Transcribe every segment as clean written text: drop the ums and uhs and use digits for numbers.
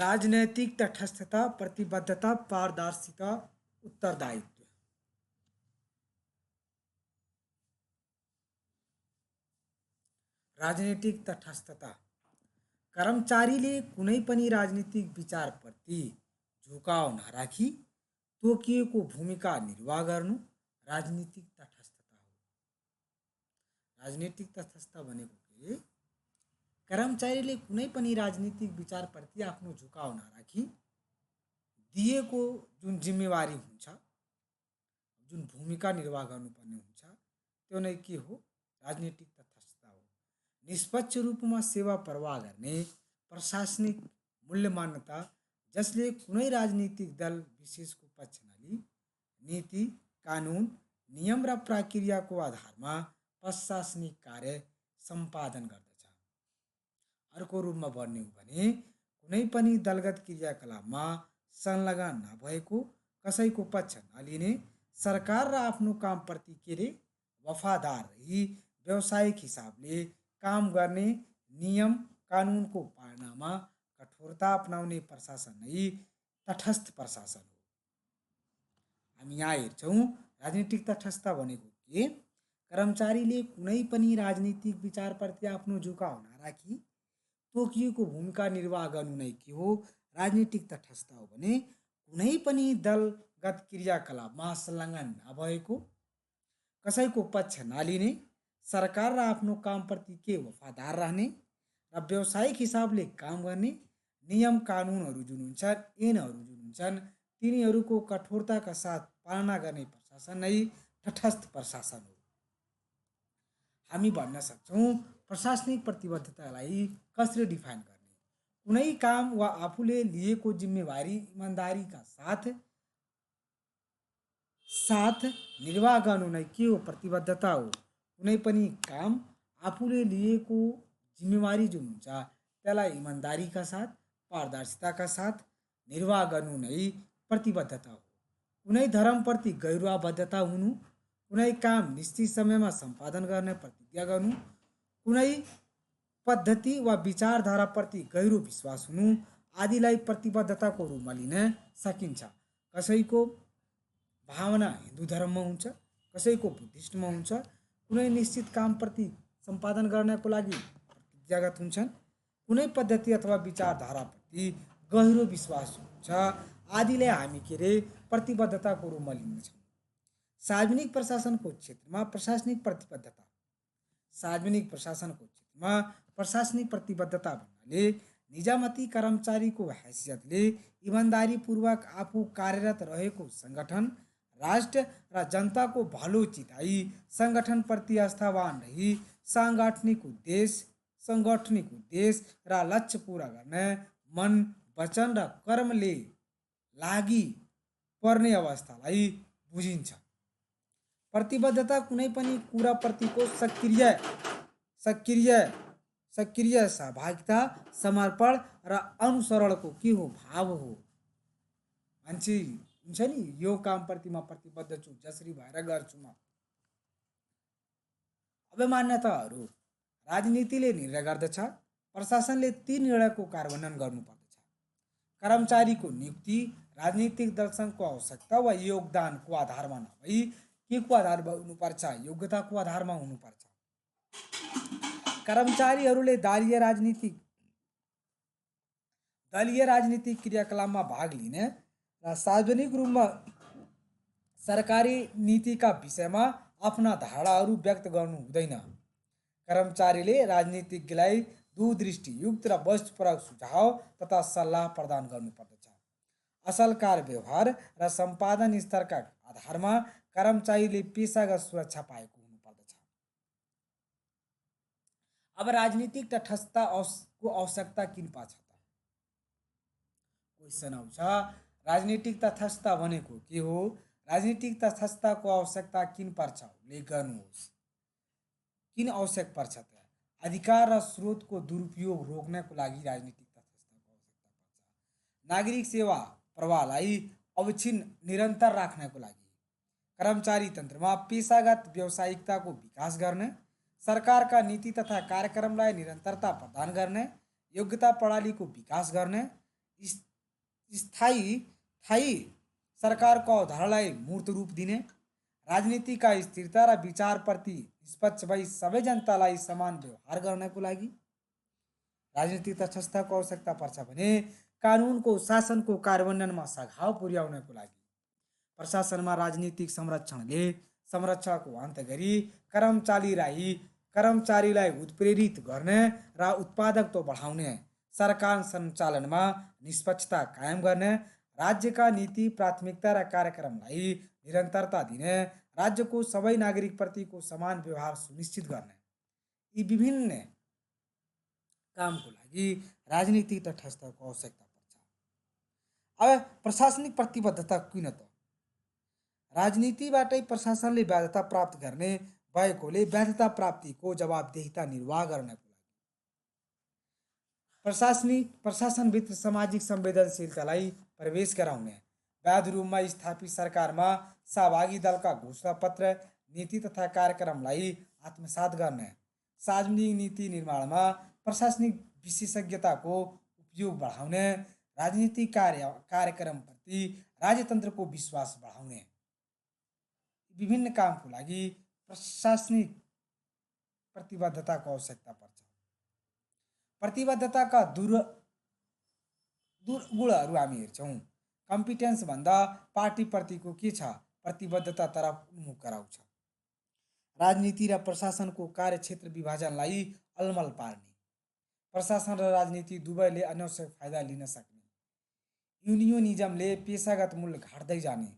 राजनैतिक तटस्थता, प्रतिबद्धता, पारदर्शिता, उत्तरदायित्व। राजनीतिक तटस्थता कर्मचारीले कुनै पनि राजनीतिक विचारप्रति झुकाव नराखी तोकिएको भूमिका निर्वाह गर्नु राजनीतिक तटस्थता हो। राजनीतिक तटस्थता भनेको के? कर्मचारीले कुनै पनि राजनीतिक विचारप्रति आफ्नो झुकाव नराखी दिएको जुन जिम्मेवारी हुन्छ, जुन भूमिका निर्वाह गर्नुपर्ने हुन्छ, त्यो नै के हो? राजनीतिक तटस्थता हो। निष्पक्ष रूपमा सेवा प्रवाह गर्ने प्रशासनिक मूल्य मान्यता, जसले कुनै राजनीतिक दल विशेषको पक्ष नलिई नीति, कानुन, नियम र प्रक्रियाको आधारमा प्रशासनिक कार्य सम्पादन गर्दछ। अर्को रूपमा भन्ने हो भने कुनै पनि दलगत क्रियाकलापमा संलग्न नभएको, कसैको पक्ष नलिने, सरकार र आफ्नो कामप्रति वफादार रही व्यावसायिक हिसाबले काम गर्ने, नियम कानुनको पालनामा कठोरता अपनाउने प्रशासन नै तटस्थ प्रशासन हो। हामी यहाँ हेर्छौँ राजनीतिक तटस्थता भनेको के? कर्मचारीले कुनै पनि राजनीतिक विचारप्रति आफ्नो झुकाव नराखी तोकिएको भूमिका निर्वाह गर्नु नै के हो? राजनीतिक तटस्थता हो। भने कुनै पनि दलगत क्रियाकलापमा संलग्न नभएको, कसैको पक्ष नलिने, सरकार र आफ्नो कामप्रति वफादार रहने र व्यावसायिक हिसाबले काम गर्ने, नियम कानुनहरू जुन हुन्छन्, ऐनहरू जुन हुन्छन्, तिनीहरूको कठोरताका साथ पालना गर्ने प्रशासन नै तटस्थ प्रशासन हो। हामी भन्न सक्छौँ प्रशासनिक प्रतिबद्धतालाई कसरी डिफाइन गर्ने? कुनै काम वा आफूले लिएको जिम्मेवारी इमानदारीका साथ निर्वाह गर्नु नै के हो? प्रतिबद्धता हो। कुनै पनि काम आफूले लिएको जिम्मेवारी जुन हुन्छ त्यसलाई इमानदारीका साथ, पारदर्शिताका साथ निर्वाह गर्नु नै प्रतिबद्धता हो। कुनै धर्मप्रति गैरबद्धता हुनु, कुनै काम निश्चित समयमा सम्पादन गर्ने प्रतिज्ञा गर्नु, कुनै पद्धति वा विचारधाराप्रति गहिरो विश्वास हुनु आदिलाई प्रतिबद्धताको रूपमा लिन सकिन्छ। कसैको भावना हिन्दू धर्ममा हुन्छ, कसैको बुद्धिस्टमा हुन्छ। कुनै निश्चित कामप्रति सम्पादन गर्नको लागि प्रतिज्ञागत हुन्छन्, कुनै पद्धति अथवा विचारधाराप्रति गहिरो विश्वास हुन्छ आदिलाई हामी प्रतिबद्धताको रूपमा लिन्छौँ। सार्वजनिक प्रशासनको क्षेत्रमा प्रशासनिक प्रतिबद्धता। सार्वजनिक प्रशासनको क्षेत्रमा प्रशासनिक प्रतिबद्धता भन्नाले निजामती कर्मचारीको हैसियतले इमानदारीपूर्वक आफू कार्यरत रहेको सङ्गठन, राष्ट्र र जनताको भलो चिताई सङ्गठनप्रति आस्थावान रही साङ्गठनिक उद्देश्य र लक्ष्य पूरा गर्न मन, वचन र कर्मले लागि पर्ने अवस्थालाई बुझिन्छ। प्रतिबद्धता कुनै पनि कुराप्रतिको सक्रिय सहभागिता, समर्पण र अनुसरणको के हो? भाव हो। मान्छे हुन्छ नि, यो कामप्रति म प्रतिबद्ध छु, जसरी भएर गर्छु म। अब मान्यताहरू राजनीतिले निर्णय गर्दछ, प्रशासनले ती निर्णयको कार्यान्वयन गर्नुपर्दछ। कर्मचारीको नियुक्ति राजनीतिक दलसँगको आवश्यकता वा योगदानको आधारमा नभई के को आधारमा हुनुपर्छ? योग्यताको आधारमा हुनुपर्छ। कर्मचारीहरूले दलीय राजनीतिक क्रियाकलापमा भाग लिने र सार्वजनिक रूपमा सरकारी नीतिका विषयमा आफ्ना धारणाहरू व्यक्त गर्नु हुँदैन। कर्मचारीले राजनीतिज्ञलाई दूरदृष्टियुक्त र वस्तुपरक सुझाव तथा सल्लाह प्रदान गर्नुपर्दछ। असल कार्यव्यवहार र सम्पादन स्तरका आधारमा कर्मचारीले पेशागत सुरक्षा पाएको हुनुपर्दछ। अब राजनीतिक तटस्थताको आवश्यकता किन पर्छ त? क्वेसन आउँछ, राजनीतिक तटस्थता भनेको के हो? राजनीतिक तटस्थताको आवश्यकता किन पर्छ? उल्लेख गर्नुहोस्। किन आवश्यक पर्छ त? अधिकार र स्रोतको दुरुपयोग रोक्नको लागि राजनीतिक तटस्थताको आवश्यकता पर्छ। नागरिक सेवा प्रवाहलाई अविच्छिन्न निरन्तर राख्नको लागि, कर्मचारी तन्त्रमा पेशागत व्यावसायिकताको विकास गर्ने, सरकारका नीति तथा कार्यक्रमलाई निरन्तरता प्रदान गर्ने, योग्यता प्रणालीको विकास गर्ने, इस- स्थायी स्थायी सरकारको अवधारणालाई मूर्त रूप दिने, राजनीतिका स्थिरता र विचारप्रति निष्पक्ष भई सबै जनतालाई समान व्यवहार गर्नको लागि राजनीतिक तटस्थताको आवश्यकता पर्छ भने कानुनको शासनको कार्यान्वयनमा सघाउ पुर्याउनको लागि प्रशासनमा राजनीतिक संरक्षणको अन्त गरी कर्मचारीलाई उत्प्रेरित गर्ने र उत्पादकता बढाउने, सरकार सञ्चालनमा निष्पक्षता कायम गर्ने, राज्यका नीति प्राथमिकता र कार्यक्रमलाई निरन्तरता दिने, राज्यको सबै नागरिकप्रतिको समान व्यवहार सुनिश्चित गर्ने, यी विभिन्न कामको लागि राजनीतिक तटस्थताको आवश्यकता पर्छ। अब प्रशासनिक प्रतिबद्धता किन त? राजनीतिबाटै प्रशासनले बाध्यता प्राप्त गर्ने भएकोले बाध्यता प्राप्तिको जवाबदेहिता निर्वाह गर्नको लागि प्रशासनभित्र सामाजिक संवेदनशीलतालाई प्रवेश गराउने, बाध्य रूपमा स्थापित सरकारमा सहभागी दलका घोषणापत्र, नीति तथा कार्यक्रमलाई आत्मसात गर्ने, सार्वजनिक नीति निर्माणमा प्रशासनिक विशेषज्ञताको उपयोग बढाउने, राजनीतिक कार्यक्रमप्रति राजतन्त्रको विश्वास बढाउने, विभिन्न कामको लागि प्रशासनिक प्रतिबद्धताको आवश्यकता पर्छ। प्रतिबद्धताका दुर्गुणहरू हामी हेर्छौँ। कम्पिटेन्स भन्दा पार्टीप्रतिको के छ? प्रतिबद्धता तरफ उन्मुख गराउँछ। राजनीति र प्रशासनको कार्यक्षेत्र विभाजनलाई अलमल पार्ने, प्रशासन र राजनीति दुवैले अनावश्यक फाइदा लिन सक्ने, युनियनिजमले पेशागत मूल्य घट्दै जाने,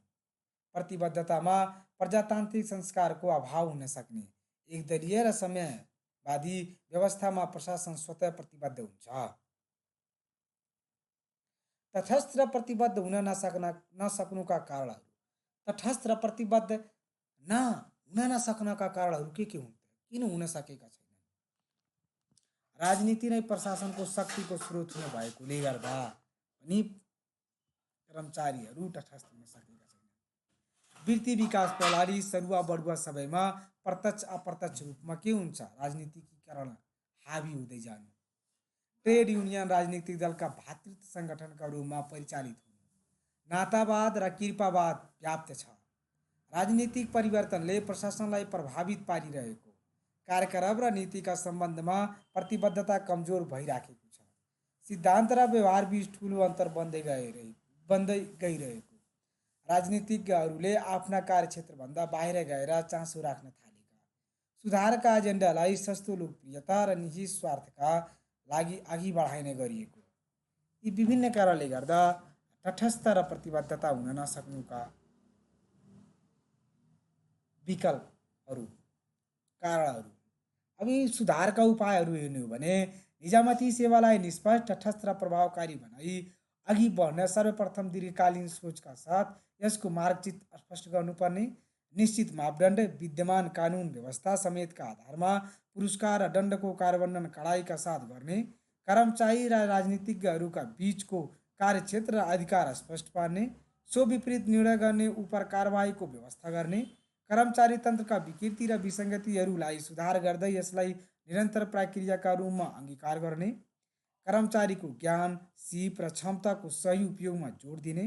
प्रतिबद्धतामा प्रजातान्त्रिक संस्कारको अभाव हुन सक्ने, एकदलीय र समयवादी व्यवस्थामा प्रशासन स्वतः प्रतिबद्ध हुन्छ। तटस्थ र प्रतिबद्ध हुन नसक्नुका कारणहरू, तटस्थ र प्रतिबद्ध हुन नसक्नका कारणहरू के हुन्? किन हुन सकेका छैनन्? राजनीति नै प्रशासनको शक्तिको स्रोत हुने भएकोले गर्दा पनि कर्मचारीहरू तटस्थ हुन सकेका छैनन्। वृत्ति विकास प्रणाली सरुवा बढुवा सबैमा प्रत्यक्ष अप्रत्यक्ष रूपमा के हुन्छ? राजनीतिकीकरण हावी हुँदै जानु, ट्रेड युनियन राजनीतिक दलका भातृत्व सङ्गठनका रूपमा परिचालित हुनु, नातावाद र कृपावाद व्याप्त छ। राजनीतिक परिवर्तनले प्रशासनलाई प्रभावित पारिरहेको, कार्यक्रम र नीतिका सम्बन्धमा प्रतिबद्धता कमजोर भइराखेको छ। सिद्धान्त र व्यवहार बीच ठुलो अन्तर बन्दै गइरहेको, राजनीतिज्ञहरूले आफ्ना कार्यक्षेत्रभन्दा बाहिर गएर चासो राख्न थालेका, सुधारका एजेन्डालाई सस्तो लोकप्रियता र निजी स्वार्थका लागि अघि बढाइने गरिएको, यी विभिन्न कारणले गर्दा तटस्थ र प्रतिबद्धता हुन नसक्नुका विकल्पहरू, कारणहरू। अब यी सुधारका उपायहरू हेर्ने हो भने निजामती सेवालाई निष्पक्ष, तटस्थ र प्रभावकारी बनाई अघि बढ्न सर्वप्रथम दीर्घकालीन सोचका साथ यसको मार्गचित्र स्पष्ट गर्नुपर्ने, निश्चित मापदण्ड, विद्यमान कानुन व्यवस्था समेतका आधारमा पुरस्कार र दण्डको कार्यान्वयन कडाइका साथ गर्ने, कर्मचारी र राजनीतिज्ञहरूका बीचको कार्यक्षेत्र र अधिकार स्पष्ट पार्ने, सो विपरीत निर्णय गर्ने उपर कारबाहीको व्यवस्था गर्ने, कर्मचारी तन्त्रका विकृति र विसङ्गतिहरूलाई सुधार गर्दै यसलाई निरन्तर प्रक्रियाका रूपमा अङ्गीकार गर्ने, कर्मचारीको ज्ञान, सिप र क्षमताको सही उपयोगमा जोड दिने,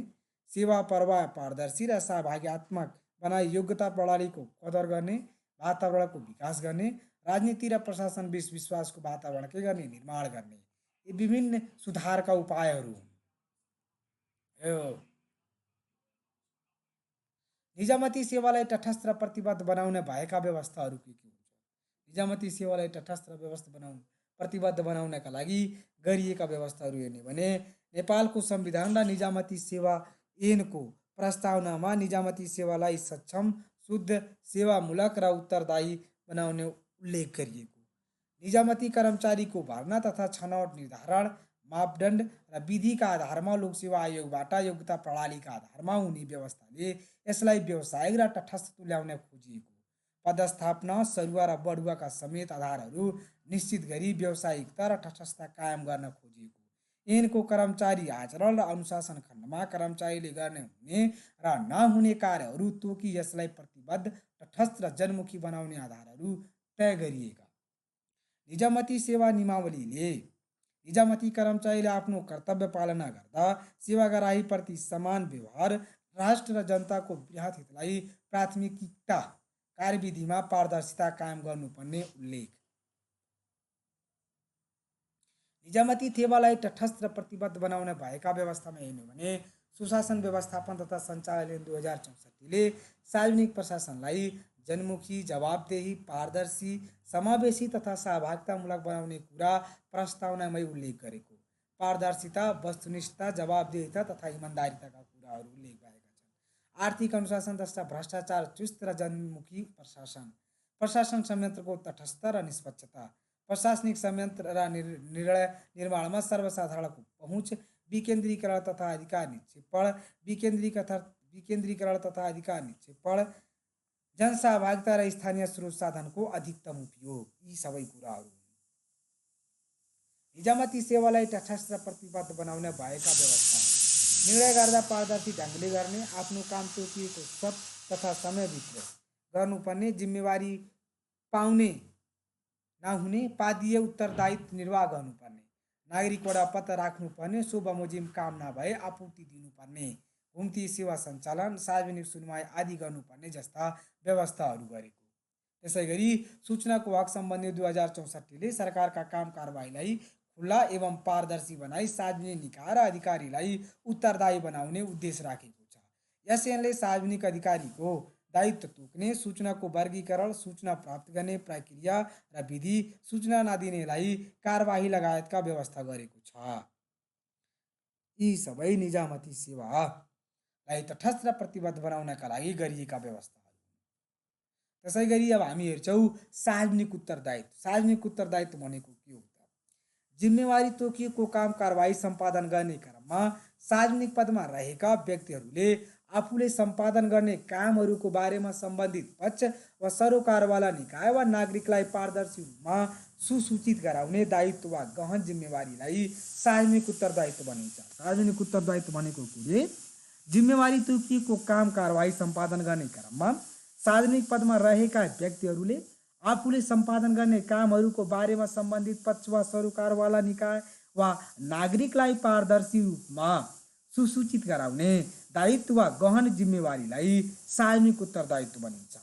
सेवा प्रवाह पारदर्शी र सहभागितात्मक बनाई योग्यता प्रणालीको कदर गर्ने, वातावरणको विकास गर्ने, राजनीति र प्रशासन बीच विश्वासको वातावरण के गर्ने? निर्माण गर्ने, यी विभिन्न सुधारका उपायहरू हुन्। निजामती सेवालाई तटस्थ र प्रतिबद्ध बनाउने भएका व्यवस्थाहरू के हुन्छ? निजामती सेवालाई तटस्थ र प्रतिबद्ध बनाउनका लागि गरिएका व्यवस्थाहरू हेर्ने भने नेपालको संविधान र निजामती सेवा ऐनको प्रस्तावनामा निजामती सेवालाई सक्षम, शुद्ध, सेवामूलक र उत्तरदायी बनाउने उल्लेख गरिएको, निजामती कर्मचारीको भर्ना तथा छनौट निर्धारण मापदण्ड र विधिका आधारमा लोकसेवा आयोगबाट योग्यता प्रणालीका आधारमा हुने व्यवस्थाले यसलाई व्यावसायिक र तटस्थ तुल्याउन खोजिएको, पदस्थापना सरुवा र बढुवाका समेत आधारहरू निश्चित गरी व्यावसायिकता र तटस्थता कायम गर्न खोजिएको, ऐनको कर्मचारी आचरण र अनुशासन खण्डमा कर्मचारीले गर्ने हुने र नहुने कार्यहरू तोकी यसलाई प्रतिबद्ध, तटस्थ र जनमुखी बनाउने आधारहरू तय गरिएका, निजामती सेवा नियमावलीले निजामती कर्मचारीले आफ्नो कर्तव्य पालना गर्दा सेवाग्राहीप्रति समान व्यवहार, राष्ट्र र जनताको बृहत हितलाई प्राथमिकता, कार्यविधिमा पारदर्शिता कायम गर्नुपर्ने उल्लेख। निजामती सेवालाई तटस्थ र प्रतिबद्ध बनाउने भएका व्यवस्थामा हेर्नु भने सुशासन व्यवस्थापन तथा सञ्चालन 2064ले सार्वजनिक प्रशासनलाई जनमुखी, जवाबदेही, पारदर्शी, समावेशी तथा सहभागितामूलक बनाउने कुरा प्रस्तावनामै उल्लेख गरेको। पारदर्शिता, वस्तुनिष्ठता, जवाबदेहिता तथा इमान्दारिताका कुराहरू उल्लेख भएका छन्। आर्थिक अनुशासन तथा भ्रष्टाचार चुस्त र जनमुखी प्रशासन, प्रशासन संयन्त्रको तटस्थ र निष्पक्षता, प्रशासनिक संयन्त्र र निर्णय निर्माणमा सर्वसाधारणको पहुँच, विकेन्द्रीकरण तथा अधिकार निक्षेपण, विकेन्द्रीकरण तथा अधिकार निक्षेपण, जनसहभागिता र स्थानीय स्रोत साधनको अधिकतम उपयोग, यी सबै कुराहरू निजामती सेवालाई तटस्थ र प्रतिबद्ध बनाउने भएका व्यवस्था। निर्णय गर्दा पारदर्शी ढङ्गले गर्ने, आफ्नो काम तोकिएको शर्त तथा समयभित्र गर्नुपर्ने, जिम्मेवारी पाउने नहुने, पादीय उत्तरदायित्व निर्वाह गर्नुपर्ने, नागरिकबाट पत्ता राख्नुपर्ने, सो बमोजिम काम नभए आपूर्ति दिनुपर्ने, घुम्ती सेवा सञ्चालन, सार्वजनिक सुनवाई आदि गर्नुपर्ने जस्ता व्यवस्थाहरू गरेको। त्यसैगरी सूचनाको हक सम्बन्धी 2064ले सरकारका काम कारबाहीलाई खुला एवं पारदर्शी बनाई सार्वजनिक निकाय र अधिकारीलाई उत्तरदायी बनाउने उद्देश्य राखेको छ। यस ऐनले सार्वजनिक अधिकारीको दायित्व तोक्ने, सूचनाको वर्गीकरण, सूचना प्राप्त गर्ने प्रक्रिया र विधि, सूचना नदिनेलाई कारबाही लगायतका व्यवस्था गरेको छ। यी सबै निजामती सेवालाई तटस्थ र प्रतिबद्ध बनाउनका लागि गरिएका व्यवस्थाहरू। त्यसैगरी अब हामी हेर्छौँ सार्वजनिक उत्तरदायित्व। सार्वजनिक उत्तरदायित्व भनेको के हो त? जिम्मेवारी तोकिएको काम कारबाही सम्पादन गर्ने क्रममा सार्वजनिक पदमा रहेका व्यक्तिहरूले आफूले सम्पादन गर्ने कामहरूको बारेमा सम्बन्धित पक्ष वा सरोकारवाला निकाय वा नागरिकलाई पारदर्शी रूपमा सुसूचित गराउने दायित्व वा गहन जिम्मेवारीलाई सार्वजनिक उत्तरदायित्व भनिन्छ। सार्वजनिक उत्तरदायित्व भनेको कुरो जिम्मेवारी तोकिएको काम कारबाही सम्पादन गर्ने क्रममा सार्वजनिक पदमा रहेका व्यक्तिहरूले आफूले सम्पादन गर्ने कामहरूको बारेमा सम्बन्धित पक्ष वा सरोकारवाला निकाय वा नागरिकलाई पारदर्शी रूपमा सुसूचित गराउने दायित्व वा गहन जिम्मेवारीलाई सार्वजनिक उत्तरदायित्व भनिन्छ।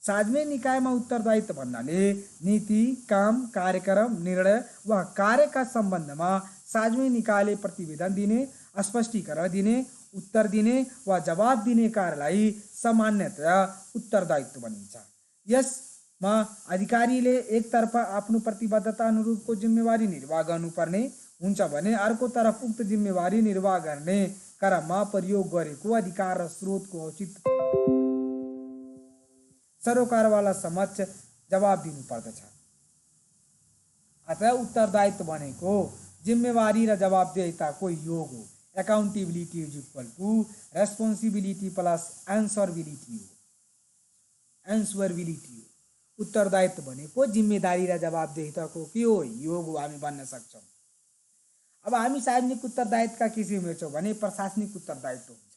सार्वजनिक निकायमा उत्तरदायित्व भन्नाले नीति, काम, कार्यक्रम, निर्णय वा कार्यका सम्बन्धमा सार्वजनिक निकायले प्रतिवेदन दिने, स्पष्टीकरण दिने, उत्तर दिने वा जवाब दिने कार्यलाई सामान्यतया उत्तरदायित्व भनिन्छ। यसमा अधिकारीले एकतर्फ आफ्नो प्रतिबद्धता अनुरूपको जिम्मेवारी निर्वाह गर्नुपर्ने हुन्छ भने अर्कोतर्फ उक्त जिम्मेवारी निर्वाह गर्ने क्रममा प्रयोग गरेको अधिकार र स्रोतको उचित सरोकारवाला समक्ष जवाब दिनुपर्दछ। अतः उत्तरदायित्व भनेको जिम्मेवारी र जवाबदेहिताको योग हो। Accountability is equal to responsibility plus answerability हो। उत्तरदायित्व भनेको जिम्मेदारी र जवाबदेहिताको के हो? योग हो, हामी भन्न सक्छौँ। अब हामी सार्वजनिक उत्तरदायित्वका किसिम हेर्छौँ भने प्रशासनिक उत्तरदायित्व हुन्छ,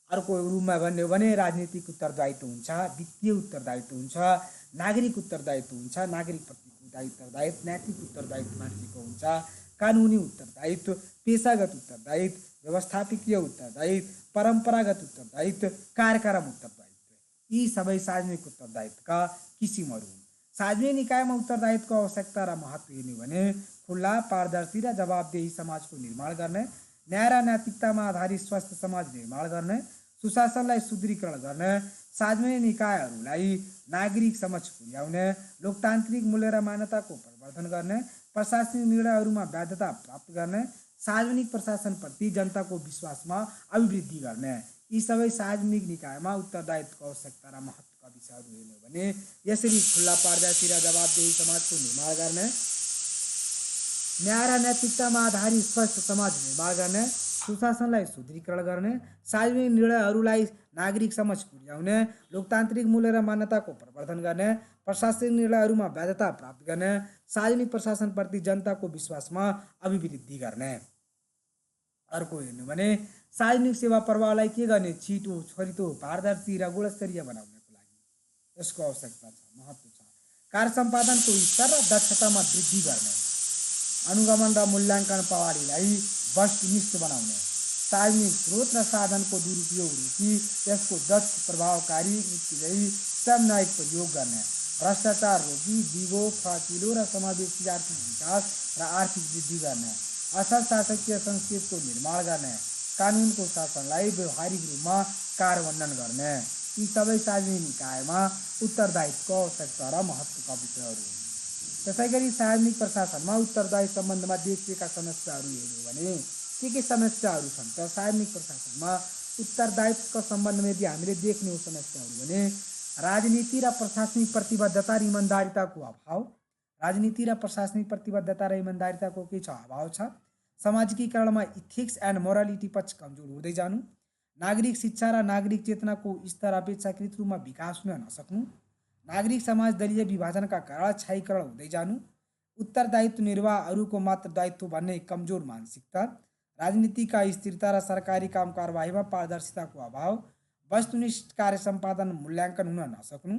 अर्को रूपमा भन्यो भने राजनीतिक उत्तरदायित्व हुन्छ, वित्तीय उत्तरदायित्व हुन्छ, नागरिक उत्तरदायित्व हुन्छ, नागरिकप्रतिको उत्तरदायित्व, नैतिक उत्तरदायित्व मान्छेको हुन्छ, कानुनी उत्तरदायित्व, पेशागत उत्तरदायित्व, व्यवस्थापकीय उत्तरदायित्व, परम्परागत उत्तरदायित्व, कार्यक्रम उत्तरदायित्व, यी सबै सार्वजनिक उत्तरदायित्वका किसिमहरू हुन्। सार्वजनिक निकायमा उत्तरदायित्वको आवश्यकता र महत्त्व हेर्ने भने खुल्ला, पारदर्शी र जवाबदेही समाजको निर्माण गर्ने, न्याय र नैतिकतामा आधारित स्वस्थ समाज निर्माण गर्ने, सुशासनलाई सुदृढीकरण गर्ने, सार्वजनिक निकायहरूलाई नागरिक समक्ष पुर्याउने, लोकतान्त्रिक मूल्य र मान्यताको प्रवर्धन गर्ने, प्रशासनिक निर्णयहरूमा वैधता प्राप्त गर्ने, सार्वजनिक प्रशासनप्रति जनताको विश्वासमा अभिवृद्धि गर्ने, यी सबै सार्वजनिक निकायमा उत्तरदायित्वको आवश्यकता र महत्त्वका विषयहरू हेर्नु भने यसरी खुल्ला, पारदर्शी र जवाबदेही समाजको निर्माण गर्ने, न्याय र नैतिकतामा आधारित स्वस्थ समाज निर्माण गर्ने, सुशासनलाई सुदृढीकरण गर्ने, सार्वजनिक निर्णयहरूलाई नागरिक समक्ष पुर्याउने, लोकतान्त्रिक मूल्य र मान्यताको प्रवर्धन गर्ने, प्रशासनिक निर्णयहरूमा वैधता प्राप्त गर्ने, सार्वजनिक प्रशासनप्रति जनताको विश्वासमा अभिवृद्धि गर्ने। अर्को हेर्नु भने सार्वजनिक सेवा प्रवाहलाई के गर्ने? छिटो, छरितो, पारदर्शी र गुणस्तरीय बनाउनको लागि यसको आवश्यकता छ, महत्त्व छ। कार्य सम्पादनको स्तर र दक्षतामा वृद्धि गर्ने, अनुगमन र मूल्याङ्कन प्रणालीलाई वस्तुनिष्ठ बनाउने, सार्वजनिक स्रोत र साधनको दुरुपयोग रोकी यसको दक्ष प्रभावकारी नीतिलाई सामुदायिक प्रयोग गर्ने, भ्रष्टाचार रोकी दिगो फराकिलो र समावेशी आर्थिक विकास र आर्थिक वृद्धि गर्ने, असल शासकीय संस्कृतिको निर्माण गर्ने, कानुनको शासनलाई व्यवहारिक रूपमा कार्यान्वयन गर्ने। यी सबै सार्वजनिक निकायमा उत्तरदायित्वको आवश्यकता र महत्त्वका विषयहरू हुन्। त्यसै गरी सार्वजनिक प्रशासनमा उत्तरदायित्व सम्बन्धमा देखिएका समस्याहरू हेर्यो भने के समस्याहरू छन् त? सार्वजनिक प्रशासनमा उत्तरदायित्वको सम्बन्धमा यदि हामीले देख्ने हो समस्याहरू भने राजनीति र प्रशासनिक प्रतिबद्धता र इमान्दारिताको अभाव, राजनीति र प्रशासनिक प्रतिबद्धता र इमान्दारिताको के छ? अभाव छ। सामाजिकीकरणमा इथिक्स एन्ड मोरालिटी पक्ष कमजोर हुँदै जानु, नागरिक शिक्षा र नागरिक चेतनाको स्तर अपेक्षाकृत रूपमा विकास हुन नसक्नु, नागरिक समाज दलीय विभाजनका कारण क्षयीकरण हुँदै जानु, उत्तरदायित्व निर्वाह अरूको मात्र दायित्व भन्ने कमजोर मानसिकता, राजनीतिका स्थिरता र सरकारी काम कारबाहीमा पारदर्शिताको अभाव, वस्तुनिष्ठ कार्य सम्पादन मूल्याङ्कन हुन नसक्नु,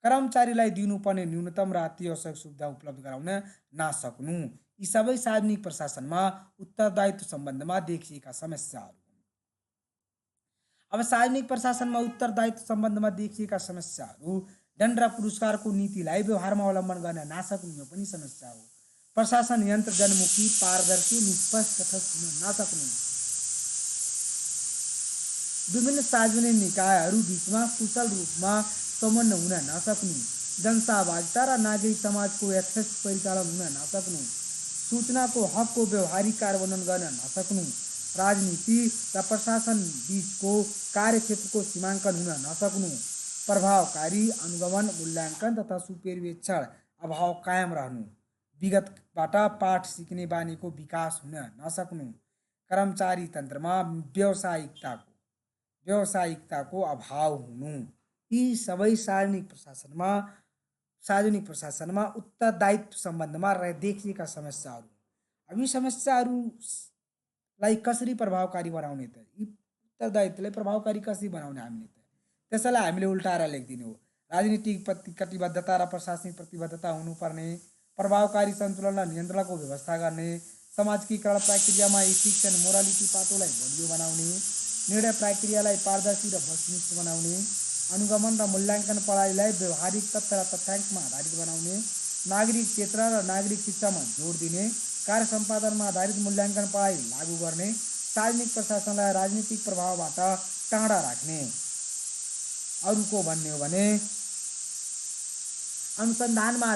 कर्मचारीलाई दिनुपर्ने न्यूनतम र अति आवश्यक सुविधा उपलब्ध गराउन नसक्नु, यी सबै सार्वजनिक प्रशासनमा उत्तरदायित्व सम्बन्धमा देखिएका समस्याहरू हुन्। अब सार्वजनिक प्रशासनमा उत्तरदायित्व सम्बन्धमा देखिएका समस्याहरू दण्ड र पुरस्कारको नीतिलाई व्यवहारमा अवलम्बन गर्न नसक्नु यो पनि समस्या हो। प्रशासन यन्त्र जनमुखी, पारदर्शी, निष्पक्ष तटस्थ हुन नसक्नु, विभिन्न सार्वजनिक निकायहरू बीचमा कुशल रूपमा समन्वय हुन नसक्नु, जनसहभागिता र नागरिक समाजको यथेष्ट परिचालन हुन नसक्नु, सूचनाको हकको व्यवहारिक कार्यान्वयन गर्न नसक्नु, राजनीति र प्रशासन बीचको कार्यक्षेत्रको सीमाङ्कन हुन नसक्नु, प्रभावकारी अनुगमन मूल्याङ्कन तथा सुपर्यवेक्षण अभाव कायम रहनु, विगतबाट पाठ सिक्ने बानीको विकास हुन नसक्नु, कर्मचारी तन्त्रमा व्यावसायिकताको अभाव हुनु, यी सबै सार्वजनिक प्रशासनमा उत्तरदायित्व सम्बन्धमा देखिएका समस्याहरू। अब यी समस्याहरूलाई कसरी प्रभावकारी बनाउने त? यी उत्तरदायित्वलाई प्रभावकारी कसरी बनाउने हामीले त? त्यसैलाई हामीले उल्टाएर लेखिदिने हो। राजनीतिक कटिबद्धता र प्रशासनिक प्रतिबद्धता हुनुपर्ने, प्रभावकारी सन्तुलन र नियन्त्रणको व्यवस्था गर्ने, समाजिकीकरण प्रक्रियामा इथिक्स एन्ड मोरालिटी पाटोलाई बलियो बनाउने, निर्णय प्रक्रियालाई पारदर्शी र वस्तुनिष्ठ बनाउने, अनुगमन र मूल्याङ्कन प्रणालीलाई व्यवहारिक तथ्य र तथ्याङ्कमा आधारित बनाउने, नागरिक चेतना र नागरिक शिक्षामा जोड दिने, कार्य सम्पादनमा आधारित मूल्याङ्कन प्रणाली लागू गर्ने, सार्वजनिक प्रशासनलाई राजनीतिक प्रभावबाट टाढा राख्ने। अरूको भन्ने हो भने अनुसन्धानमा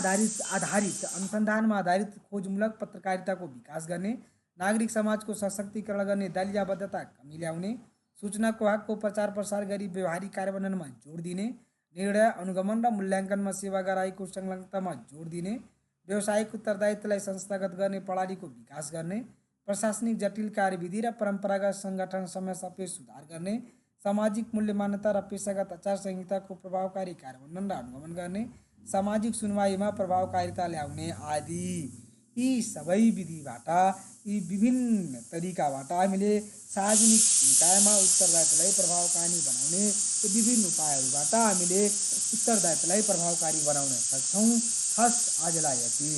आधारित खोजमूलक पत्रकारिताको विकास गर्ने, नागरिक समाजको सशक्तिकरण गर्ने, दलीयबद्धता कमी ल्याउने, सूचनाको हकको प्रचार प्रसार गरी व्यवहारिक कार्यान्वयनमा जोड दिने, निर्णय अनुगमन र मूल्याङ्कनमा सेवाग्राहीको संलग्नतामा जोड दिने, व्यावसायिक उत्तरदायित्वलाई संस्थागत गर्ने प्रणालीको विकास गर्ने, प्रशासनिक जटिल कार्यविधि र परम्परागत सङ्गठन समय सापेक्ष सुधार गर्ने, सामाजिक मूल्य मान्यता र पेशागत आचार संहिताको प्रभावकारी कार्यान्वयन र अनुगमन गर्ने, सामाजिक सुनवाईमा प्रभावकारिता ल्याउने आदि। यी सबै विधिबाट, यी विभिन्न तरिकाबाट हामीले सार्वजनिक निकायमा उत्तरदायित्वलाई प्रभावकारी बनाउने विभिन्न उपायहरूबाट हामीले उत्तरदायित्वलाई प्रभावकारी बनाउन सक्छौँ। हस्, आजलाई यति।